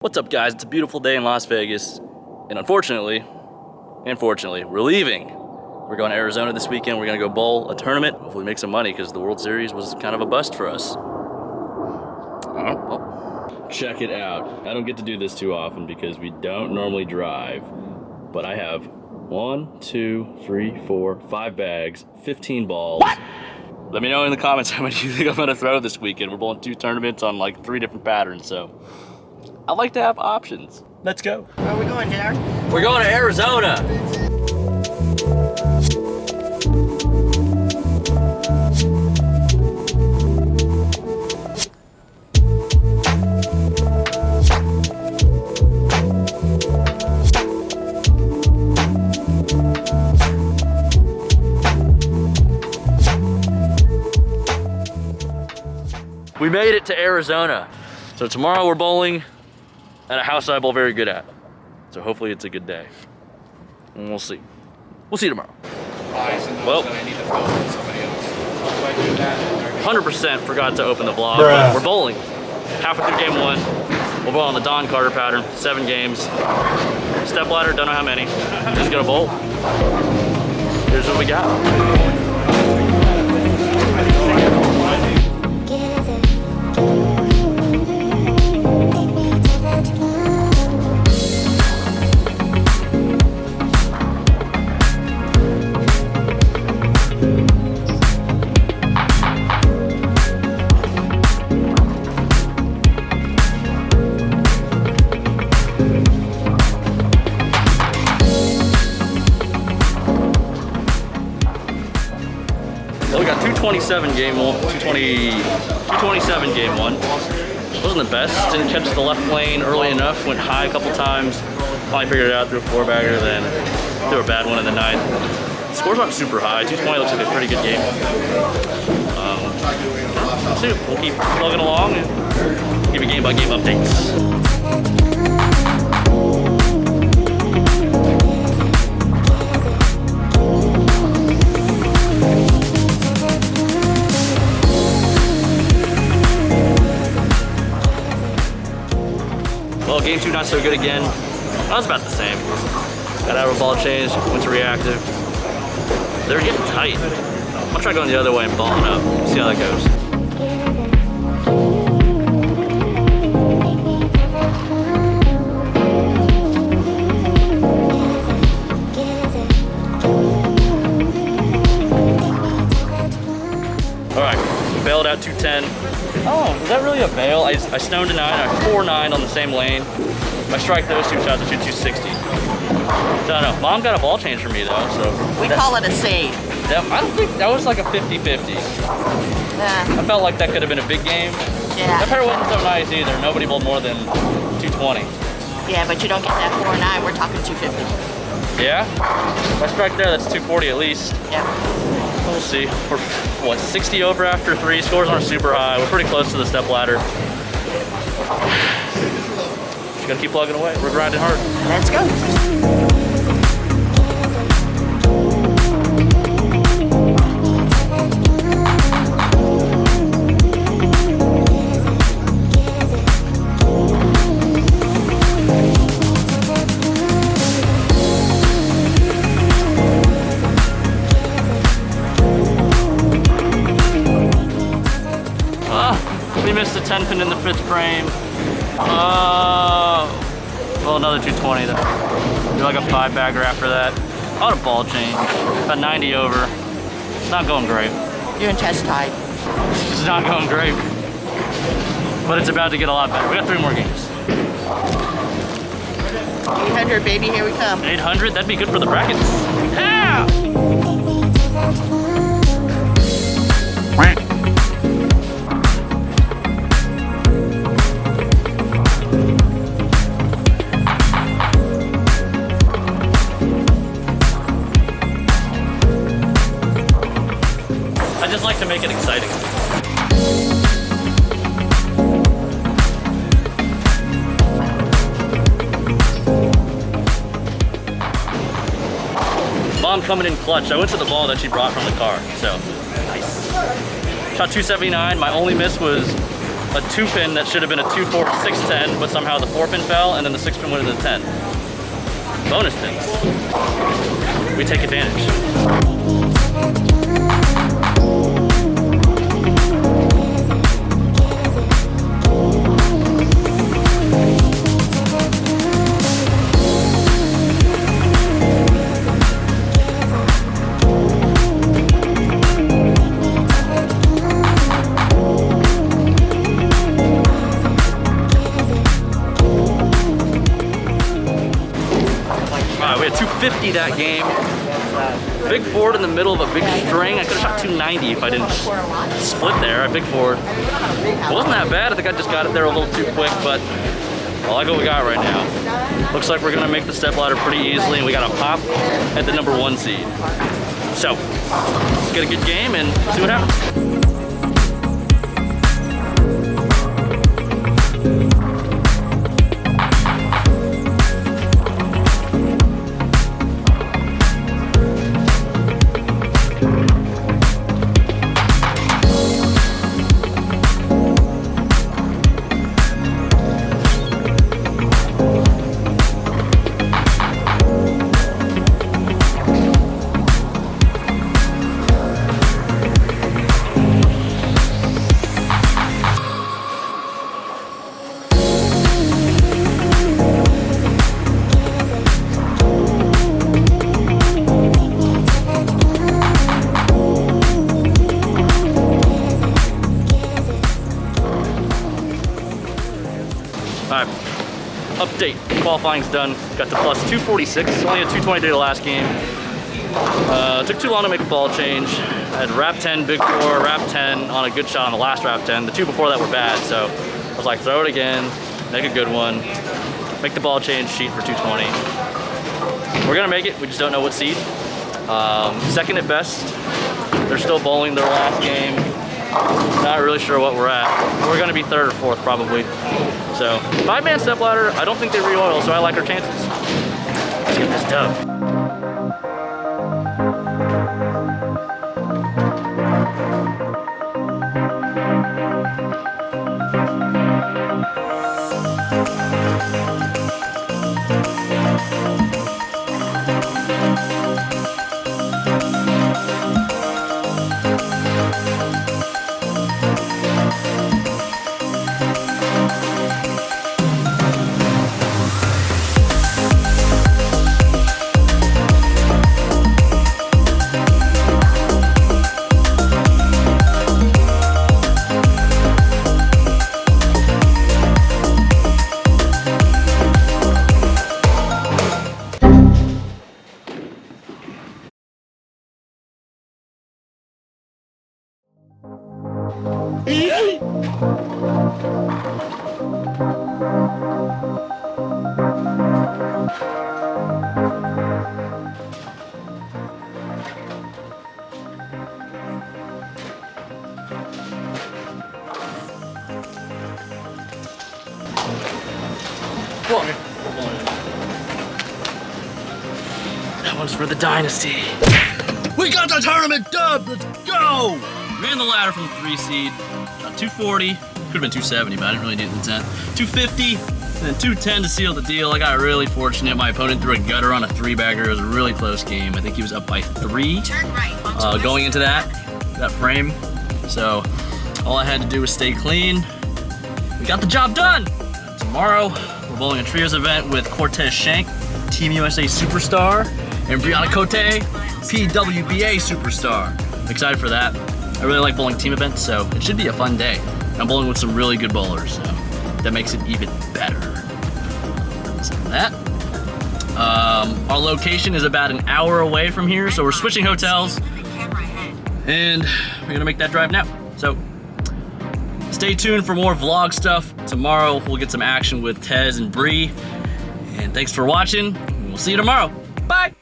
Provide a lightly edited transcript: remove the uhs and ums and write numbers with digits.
What's up, guys? It's a beautiful day in Las Vegas, and unfortunately, we're leaving. We're going to Arizona this weekend. We're gonna go bowl a tournament, hopefully make some money, because the World Series was kind of a bust for us. Check it out. I don't get to do this too often because we don't normally drive, but I have 1, 2, 3, 4, 5 bags, 15 balls. What? Let me know in the comments how many you think I'm gonna throw this weekend. We're bowling 2 tournaments on like 3 different patterns, so I like to have options. Let's go. Where are we going, Darren? We're going to Arizona. We made it to Arizona. So tomorrow we're bowling at a house I bowl very good at. So hopefully it's a good day. And we'll see. We'll see you tomorrow. Well, 100% forgot to open the vlog, but we're bowling. Halfway through game 1. We'll bowl on the Don Carter pattern, 7 games. Step ladder, don't know how many. Just gonna bowl. Here's what we got. Well, we got 227 game 1, 227 game 1. Wasn't the best, didn't catch the left lane early enough, went high a couple times. Finally figured it out, threw a 4-bagger, then threw a bad one in the 9th. Scores aren't super high, 220 looks like a pretty good game. Let's see, we'll keep plugging along and give you game-by-game updates. Well, game 2 not so good again. That was about the same. Got out of a ball change, went to reactive. They were getting tight. I'm gonna try going the other way and balling up. See how that goes. All right, we bailed out 210. Oh, is that really a bail? I stoned a 9, I 4-9 on the same lane. If I strike those 2 shots, I shoot 260. So I don't know. Mom got a ball change for me though, so. We call it a save. I don't think that was like a 50-50. I felt like that could have been a big game. Yeah. That pair wasn't so nice either. Nobody bowled more than 220. Yeah, but you don't get that 4-9. We're talking 250. Yeah? If I strike there, that's 240 at least. Yeah. We'll see. We're, what, 60 over after 3. Scores aren't super high. We're pretty close to the step ladder. Just gotta keep plugging away. We're grinding hard. Let's go. We missed a 10 pin in the 5th frame. Well, another 220 though. Do like a 5-bagger after that. I had a ball change. About 90 over. It's not going great. You're in chest tied. It's not going great. But it's about to get a lot better. We got 3 more games. 800, baby, here we come. 800? That'd be good for the brackets. Yeah! I just like to make it exciting. Mom coming in clutch. I went to the ball that she brought from the car, so nice. Shot 279. My only miss was a 2-pin that should have been a 2, 4, 6, 10, but somehow the 4-pin fell, and then the 6-pin went into the 10. Bonus pins. We take advantage. We had 250 that game. Big forward in the middle of a big string. I could have shot 290 if I didn't split there. A big forward. It wasn't that bad. I think I just got it there a little too quick, but I like what we got right now. Looks like we're gonna make the step ladder pretty easily, and we got a pop at the number 1 seed. So, let's get a good game and see what happens. All right, update, qualifying's done. Got to plus 246, only a 220 day the last game. Took too long to make a ball change. I had wrap 10, big 4, wrap 10 on a good shot on the last wrap 10. The 2 before that were bad, so I was like, throw it again, make a good one, make the ball change, sheet for 220. We're gonna make it, we just don't know what seed. Second at best. They're still bowling their last game. Not really sure what we're at. We're gonna be 3rd or 4th probably. So, 5-man step ladder, I don't think they re-oil, so I like our chances. Let's get this dub. That one's for the dynasty. We got the tournament dub. Let's go. Ran the ladder from the 3 seed. 240. Could have been 270, but I didn't really do the intent. 250, and then 210 to seal the deal. I got really fortunate. My opponent threw a gutter on a 3-bagger. It was a really close game. I think he was up by 3 going into that frame. So all I had to do was stay clean. We got the job done. Tomorrow, we're bowling a trios event with Cortez Shank, Team USA Superstar, and Brianna Cote, PWBA Superstar. I'm excited for that. I really like bowling team events, so it should be a fun day. I'm bowling with some really good bowlers, so that makes it even better. So that. Our location is about an hour away from here, so we're switching hotels, and we're gonna make that drive now. So stay tuned for more vlog stuff. Tomorrow we'll get some action with Tez and Bree. And thanks for watching. We'll see you tomorrow. Bye.